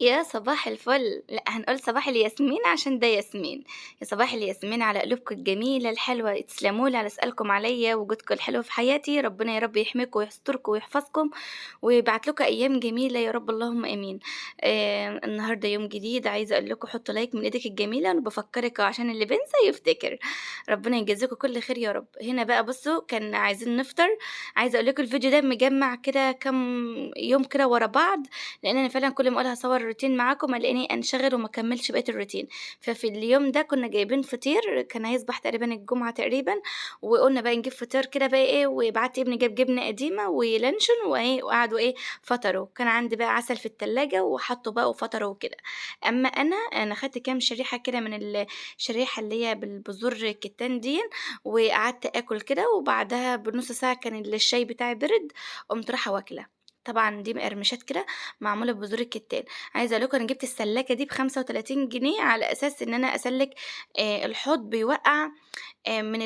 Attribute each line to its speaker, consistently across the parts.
Speaker 1: يا صباح الفل، لأ هنقول صباح الياسمين عشان ده ياسمين، يا صباح الياسمين على قلوبكم الجميلة الحلوة، تسلموا لي على سؤالكم عليَّ وجودكم الحلو في حياتي، ربنا يا رب يحميكم ويستركم ويحفظكم ويبعت لكم أيام جميلة يا رب اللهم آمين. النهارده يوم جديد عايزة أقول لكم حطوا لايك من إيدِك الجميلة، أنا بافكّرِك أهو عشان اللي بينسى يفتكر، ربنا يجازيكم كل خير يا رب. هنا بقى بُصّوا كان عايزين نفطر، عايزة أقول لكم الفيديو ده مجمّع كده كام يوم كده ورا بعض لإن أنا فعلًا كل ما أقول هاصوّر روتين معاكم ألاقيني أنشغل وما أكمّلش بقية الروتين، ففي اليوم ده كنا جايبين فطير كان هيصبح تقريبًا الجمعة تقريبًا، وقُلنا بقى نجيب فطار كده بقى إيه، وبعت ابني جاب جبنة قديمة ولانشون وإيه، وقعدوا إيه فطروا، كان عندي بقى عسل في التلاجة وحطّوا بقى وفطروا وكده. أمّا أنا خدت كام شريحة كده من الشريحة اللي هي بالبذور الكتان ديًّا، وقعدت آكل كده وبعدها بنُص ساعة كان الشاي بتاعي بِرِد، قُمت رايحة واكلة. طبعًا دي مقرمشات كده معمولة ببذور الكتان، عايزة أقول لكم أنا جِبت السلاكة دي ب35 جنيه على أساس إن أنا أسلِّك الحوض بيوقّع من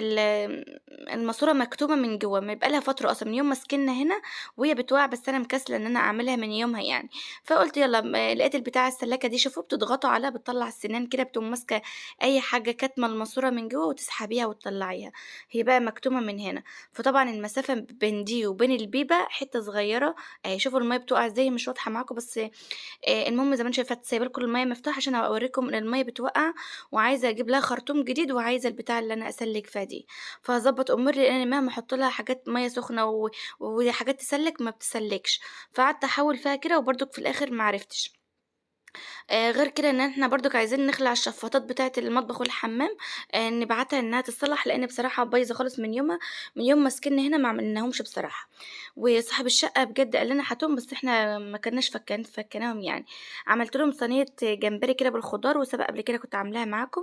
Speaker 1: الماسورة مكتومة من جوّه، بقى لها فترة أصلًا من يوم ما سكننا هنا وهي بتوقع، بس أنا مكسلة إن أنا أعملها من يومها يعني، فقُلت يالّا لقيت البتاعة السلاكة دي شوفوا بتضغطوا عليها بتطلّع السنان كده، بتقوم ماسكة أي حاجة كاتمة الماسورة من جوّه وتسحبيها وتطلّعيها، هي بقى مكتومة من هنا، فطبعًا المسافة بين دي وبين البيبة حتّة صغيّرة شوفوا المَيّة بتُقع إزاي هي مش واضحة معاكم بس المهم زي ما أنتم شايفة سايبة لكم المَيّة مفتوحة عشان أبقى أوريكم إن المَيّة بتوقّع، وعايزة أجيب لها خرطوم جديد، وعايزة البتاعة اللي أنا أسلِّك فيها دي، فهاضبّط أموري لإن مهما أحط لها حاجات مَيّة سخنة وحاجات تسلِّك ما بتسلِّكش، فقعدت أحاول فيها كده وبرضك في الآخر ما عرفتش. غير كده إن إحنا برضك عايزين نخلع الشفاطات بتاعة المطبخ والحمام، نبعتها إنها تتصلّح، لإن بصراحة بايظة خالص من يومها، من يوم ما سكننا هنا ما عملناهمش بصراحة. وصاحب الشقة بجد قال لنا هاتوهم، بس إحنا ما كناش فكّيناهم يعني. عملت لهم صينية جمبري كده بالخضار، وسابقة قبل كده كنت عاملاها معاكم،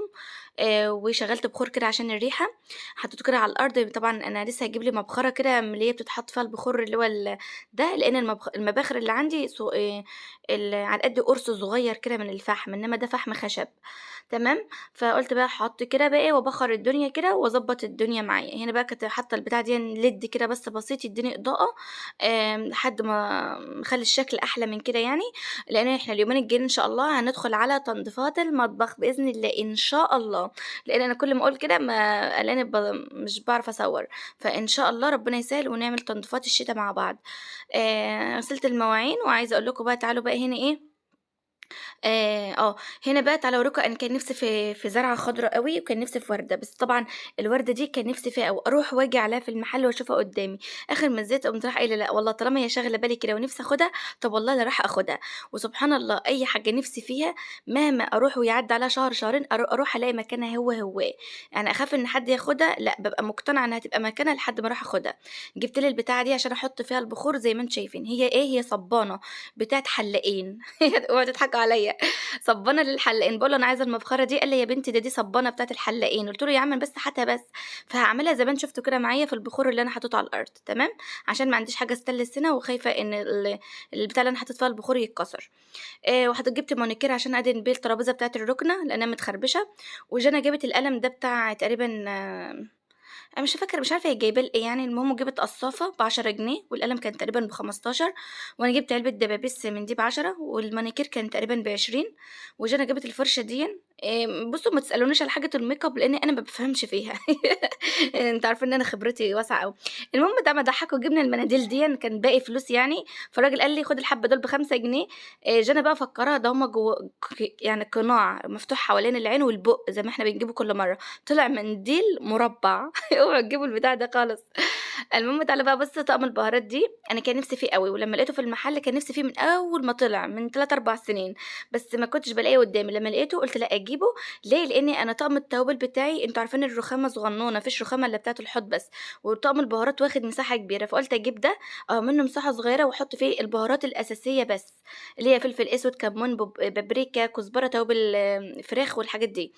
Speaker 1: وشغّلت بخور كده عشان الريحة، حطيته كده على الأرض، طبعًا أنا لسه هاجيب لي مبخرة كده من اللي هي بتتحط فيها البخور اللي هو ده، لإن المباخر اللي عندي على قد قرص صغير كده من الفحم، إنما ده فحم خشب، تمام، فقُلت بقى هاحط كده بقى إيه وأبخّر الدنيا كده وأضبّط الدنيا معايا، هنا بقى كنت حاطة البتاعة ديًّا LED كده بس بسيط يدّيني إضاءة، لحد ما أخلّي الشكل أحلى من كده يعني، لإن إحنا اليومين الجايين إن شاء الله هندخل على تنضيفات المطبخ بإذن الله إن شاء الله، لإن أنا كل ما أقول كده ما ألاقيني مش باعرف أصوّر، فإن شاء الله ربنا يسهّل ونعمل تنضيفات الشتا مع بعض. غسلت المواعين وعايزة أقول لكم بقى تعالوا بقى هنا إيه، هنا بقى تعالوا أوريكم أنا كان نِفْسي في زرعة خضرا أوي، وكان نِفْسي في وردة، بس طبعًا الوردة دي كان نِفْسي فيها أوي، أروح وآجي عليها في المحل وأشوفها قدّامي، آخر ما زهقت قُمت رايحة قايلة لأ والله طالما هي شاغلة بالي كده ونِفْسي آخُدها، طَب والله أنا رايحة آخُدها، وسبحان الله أي حاجة نِفْسي فيها مهما أروح ويعدّي عليها شهر شهرين أروح ألاقي مكانها هواه، يعني أخاف إن حد ياخدها لأ، بابقى مقتنعة إنها هتبقى مكانها لحد ما أروح آخُدها، جِبت لي البتاعة دي عشان أحُط فيها البخور زي ما أنتم شايفين، هي إيه، هي صبّانة بتاعة حلاقين اوعوا تضحكوا عليَّ. صبّانة للحلاقين، باقول له: "أنا عايزة المبخرة دي." قال لي: "يا بنتي دي صبّانة بتاعة الحلاقين." قُلت له: "يا عم بس هاتها بس." فهاعملها زي ما أنتم شُفتوا كده معايا في البخور اللي أنا حطيته على الأرض، تمام، عشان ما عنديش حاجة stainless هنا وخايفة إن البتاع اللي أنا حطيت فيها البخور يتكسر. جِبت مانيكير عشان أدهن بيه الترابيزة بتاعة الرُكنة لأنها متخربشة، وجانا جابت القلم ده بتاع تقريبًا أنا مش فاكرة مش عارفة هي جايباه لإيه يعني، المهم جِبت قصافة ب10 جنيه والقلم كان تقريبًا ب15 وأنا جِبت علبة دبابيس من دي ب10 والمانيكير كان تقريبًا ب20 وجانا جابت الفرشة ديًّا بُصّوا ما تسألونيش على حاجة الmakeup لإن أنا ما بافهمش فيها أنتم عارفين إن أنا خبرتي واسعة أوي. المهم ده ما ضحّكوا جِبنا المناديل ديًّا كان باقي فلوس يعني، فالراجل قال لي: "خُدي الحبّة دول ب5 جنيه." جانا بقى أفكّرها ده هُم جوّا يعني قناع مفتوح حوالين العين والبُق زي ما إحنا بنجيبه كل مرّة، طلع منديل مربّع. اوعوا تجيبوا البتاع ده خالص. المهم تعالَ بقى بُص طقم البهارات دي، أنا كان نِفْسي فيه أوي، ولمّا لقيته في المحل كان نِفْسي فيه من أول ما طلع من 3، 4 سنين، بس ما كنتش بالاقيه قدّامي، لمّا لقيته قُلت لأ أجيبه، ليه؟ لإني أنا طقم التوابل بتاعي أنتم عارفين الرخامة صغنونة، ما فيش رخامة إلا بتاعة الحوض بس، وطقم البهارات واخد مساحة كبيرة، فقُلت أجيب ده منه مساحة صغيرة وأحط فيه البهارات الأساسية بس، اللي هي فلفل أسود، كمون، بابريكا، كزبرة، توابل فراخ والحاجات دي.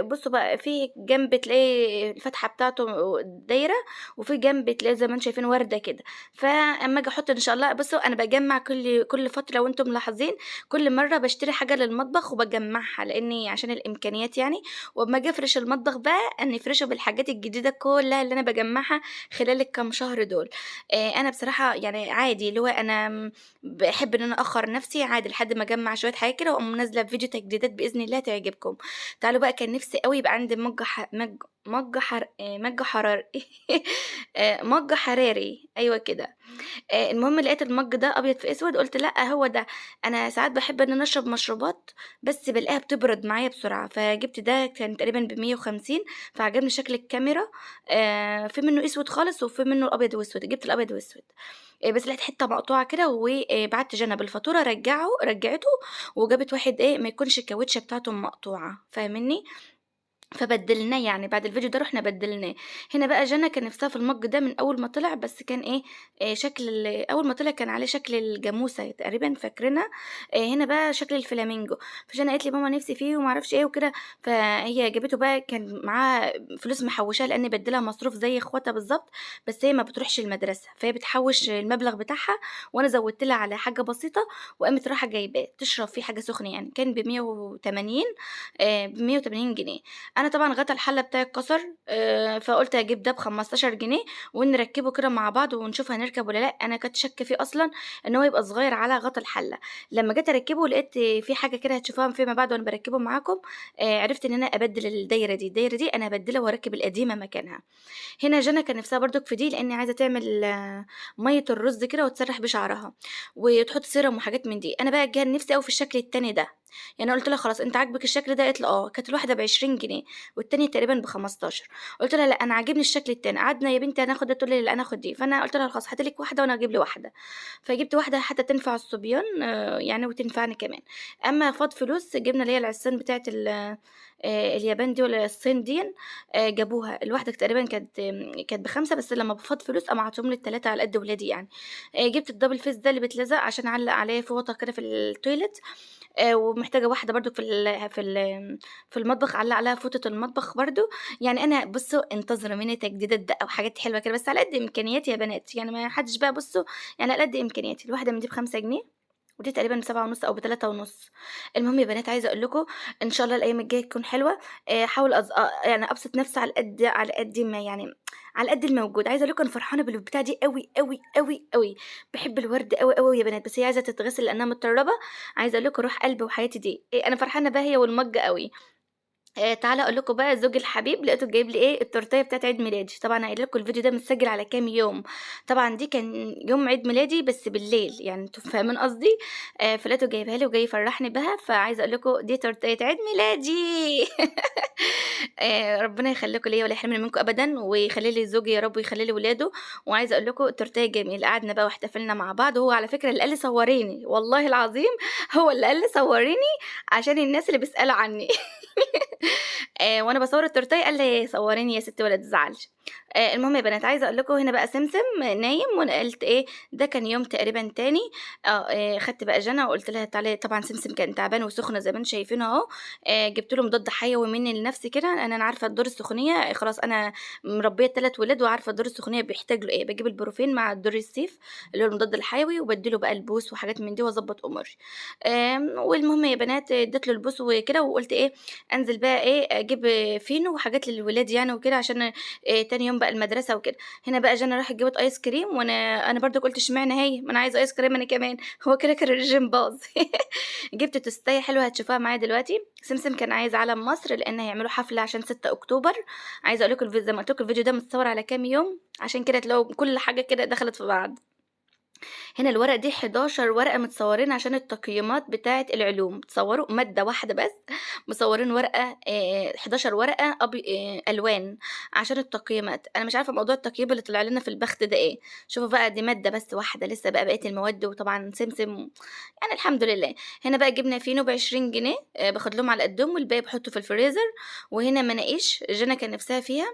Speaker 1: بُصّوا بقى في جنب تلاقي الفتحة بتاعته دايرة، وفي جنب تلاقي زي ما أنتم شايفين وردة كده. فأمّا آجي أحط إن شاء الله بُصّوا أنا باجمّع كل فترة لو أنتم ملاحظين، كل مرّة باشتري حاجة للمطبخ وباجمّعها، لإني عشان الإمكانيات يعني، وأمّا آجي أفرش المطبخ بقى نفرشه بالحاجات الجديدة كلّها اللي أنا باجمّعها خلال الكام شهر دول. أنا بصراحة يعني عادي اللي هو أنا باحب إن أنا أأخّر نَفْسي عادي لحد ما أجمّع شوية حاجات كده وأقوم نازلة بفيديو تجديدات بإذن الله تعجبكم. تعالوا بقى كان نِفْسي أوي يبقى عندي مَج حرار مَج حراري، أيوه كده. المهم لقيت المَج ده أبيض في أسود قُلت لأ هو ده. أنا ساعات باحب إن أنا أشرب مشروبات بس بالاقيها بتبرد معايا بسرعة، فجِبت ده كان تقريبًا ب150 فعجبني شكل الكاميرا. في منّه أسود خالص وفي منّه أبيض وأسود، جِبت الأبيض وأسود. بس لقيت حتّة مقطوعة كده بعتّ جَنَى بالفاتورة رجّعته وجابت واحد ما يكونش الكاوتشة بتاعته مقطوعة، فاهمني؟ فبدّلناه يعني بعد الفيديو ده رُحنا بدّلناه. هنا بقى جنى كان نِفْسها في المَج ده من أول ما طلع بس كان شكل أول ما طلع كان عليه شكل الجاموسة تقريبًا فاكرينها. هنا بقى شكل الفلامينجو. فجنى قالت لي: "ماما نِفْسي فيه." وما أعرفش إيه وكده. فهي جابته بقى كان معاها فلوس محوّشاها لإني بادّي لها مصروف زي أخواتها بالضبط، بس هي ما بتروحش المدرسة، فهي بتحوّش المبلغ بتاعها وأنا زوّدت لها على حاجة بسيطة وقامت رايحة جايباه، تشرب فيه حاجة سخنة يعني، كان ب180 جنيه. أنا طبعًا غطا الحلة بتاعي اتكسر. فقُلت هاجيب ده ب15 جنيه ونركّبه كده مع بعض ونشوف هنركب والّا لأ. أنا كنت شاكة فيه أصلًا إن هو يبقى صغير على غطا الحلة. لمّا جيت أركّبه لقيت في حاجة كده هتشوفوها فيما بعد وأنا باركّبه معاكم. عرفت إن أنا أبدّل الدايرة دي أنا هابدّلها وأركّب القديمة مكانها. هنا جنى كان نفسها برضك في دي لإن عايزة تعمل مَيّة الرز كده وتسرّح بيه شعرها، وتحط سيرم وحاجات من دي. أنا بقى كان نفسي أوي في الشكل التاني ده. يعني أنا قُلت لها: "خلاص أنتِ عاجبِك الشكل ده؟" قالت لي: "آه." كانت الواحدة ب20 جنيه والتانية تقريبًا ب15. قُلت لها: "لأ أنا عاجبني الشكل التاني." قعدنا يا بنتي هناخد ده تقول لي: "لأ ناخد دي." فأنا قُلت لها: "خلاص هاتي لِك واحدة وأنا هاجيب لي واحدة." فجِبت واحدة حتى تنفع الصبيان يعني وتنفعني كمان. أمّا فاض فلوس جِبنا اللي هي العصيان بتاعة اليابان دي والّا الصين ديًّا. جابوها، الواحدة تقريبًا كانت ب5 بس لمّا فاض فلوس قاموا عطوهم لي ال3 على قد ولادي يعني. جِبت الdouble face ده اللي بيتلزق عشان أعلّق عليه فوطة كده في الtoilet. ومحتاجة واحدة برضه في المطبخ أعلّق عليها فوطة المطبخ برضه. يعني أنا بُصّوا انتظروا منّي تجديدات بقى وحاجات حلوة كده بس على قد إمكانياتي يا بنات، يعني ما حدّش بقى بُصّوا يعني على قد إمكانياتي. الواحدة من دي ب5 جنيه ودي تقريبًا ب7.5 أو ب3.5. المهم يا بنات عايزة أقول لكم إن شاء الله الأيام الجاية تكون حلوة. أحاول يعني أبسط نفسي على قد ما يعني على قد الموجود. عايزة أقول لكم أنا فرحانة بالبتاعة دي أوي، أوي، أوي، أوي. باحب الورد أوي، أوي يا بنات، بس هي عايزة تتغسل لأنها متطربة. عايزة أقول لكم روح قلبي وحياتي دي. أنا فرحانة بيها هي والمَج أوي. تعالَ أقول لكم بقى زوجي الحبيب لقيته جايب لي التورتاية بتاعة عيد ميلادي. طبعًا قايلة لكم الفيديو ده متسجل على كام يوم. طبعًا دي كان يوم عيد ميلادي بس بالليل، يعني أنتم فاهمين قصدي. فلقيته جايبها لي وجاي يفرحني بها، فعايزة أقول لكم دي تورتاية عيد ميلادي. ربنا يخليكم ليّا ولا يحرمني منكم أبدًا، ويخلّي لي زوجي يا رب ويخلّي لي ولاده. وعايزة أقول لكم التورتاية جميلة، قعدنا بقى واحتفلنا مع بعض. وهو على فكرة اللي قال لي صوريني، والله العظيم هو اللي قال لي صوريني عشان الناس اللي بيسألوا عني. وأنا باصوّر التورتاية قال لي: "صوريني يا ستي ولا تزعلش." المهم يا بنات عايزة أقول لكم هنا بقى سمسم نايم وأنا قلت ده كان يوم تقريبًا تاني. خدت بقى جَنَى وقُلت لها تعالي طبعًا سمسم كان تعبان وسُخنة زي ما أنتم شايفين أهو. جِبت له مضاد حيوي مني لنفسي كده، لإن أنا عارفة الدور السخونية خلاص أنا مربية ال3 ولاد وعارفة الدور السخونية بيحتاج له إيه. باجيب البروفين مع الدور السيف اللي هو المضاد الحيوي وبادّي له بقى البوس وحاجات من دي وأضبّط أموري. والمهم يا بنات ادّيت له البوس وكده وقُلت أنزل بقى أجيب فينو وحاجات للولاد يعني وكده عشان تاني يوم بقى المدرسة وكده. هنا بقى جانا راحت جابت آيس كريم وأنا برضه قُلت اشمعنى هي، ما أنا عايزة آيس كريم أنا كمان. هو كده الرجيم باظ. جِبت توستاية حلوة هتشوفوها معايا دلوقتي. سمسم كان عايز علم مصر لإن هيعملوا حفلة عشان 6 أكتوبر. عايزة أقول لكم زي ما قُلت لكم الفيديو ده متصور على كام يوم، عشان كده تلاقوا كل حاجة كده دخلت في بعض. هنا الورق دي 11 ورقة متصورين عشان التقييمات بتاعة العلوم، تصوروا مادة واحدة بس مصورين ورقة 11 ورقة ألوان عشان التقييمات. أنا مش عارفة موضوع التقييم اللي طلع لنا في البخت ده إيه. شوفوا بقى دي مادة بس واحدة لسه بقى بقية المواد وطبعًا سمسم يعني الحمد لله. هنا بقى جبنا فينو ب20 جنيه باخد لهم على قدّهم والباقي باحطه في الفريزر. وهنا مناقيش جنى كان نفسها فيها.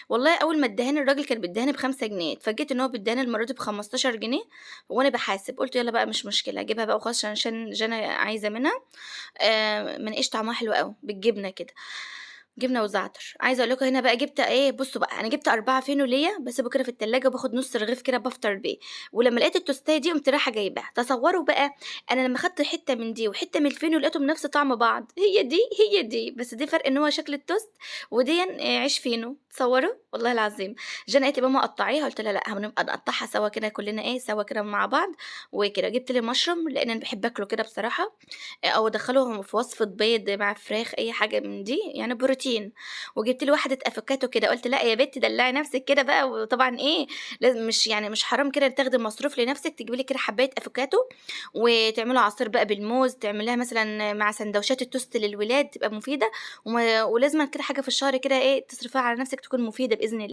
Speaker 1: والله أول ما ادّاهاني الراجل كان بيدّيهاني ب5 جنيه، اتفاجئت إن هو بيدّيهاني المرة دي ب15 جنيه وأنا باحاسب. قُلت يالّا بقى مش مشكلة أجيبها بقى وخلاص عشان جنى عايزة منها. مناقيش طعمها حلو أوي بالجبنة كده. جبنة وزعتر. عايزة أقول لكم هنا بقى جِبت إيه، بُصّوا بقى، أنا جِبت 4 فينو ليّا باسيبه كده في التلاجة وباخد نُص رغيف كده بافطر بيه، ولمّا لقيت التوستاية دي قُمت رايحة جايباها. تصوّروا بقى أنا لمّا خدت حتّة من دي وحتّة من الفينو لقيتهم نفس طعم بعض، هي دي، هي دي، بس دي فرق إن هو شكل التوست وديًّا عيش فينو، تصوّروا! والله العظيم. جانا قالت لي: "ماما قطّعيها." قُلت لها: "لأ، هنبقى نقطّعها سوا كده كُلّنا إيه، سوا كده مع بعض." وكده. جِبت لي مشروم لإن أنا باحب آكله كده بصراحة، أو أدخّله في وصفة بيض مع فراخ أي حاجة من دي، يعني بروتين. وجِبت لي واحدة أفوكاتو كده، قُلت لأ يا بت دلّعي نفسِك كده بقى، وطبعًا إيه، مش يعني مش حرام كده تاخدي مصروف لنفسِك، تجيبي لِك كده حباية أفوكاتو، وتعملوا عصير بقى بالموز، تعمليها مثلًا مع ساندوتشات التوست للولاد تبقى مفيدة، ولازمًا كده حاجة في الشهر كده إيه، تصرفيها على نفسِك تكون مفيدة بإذن الله.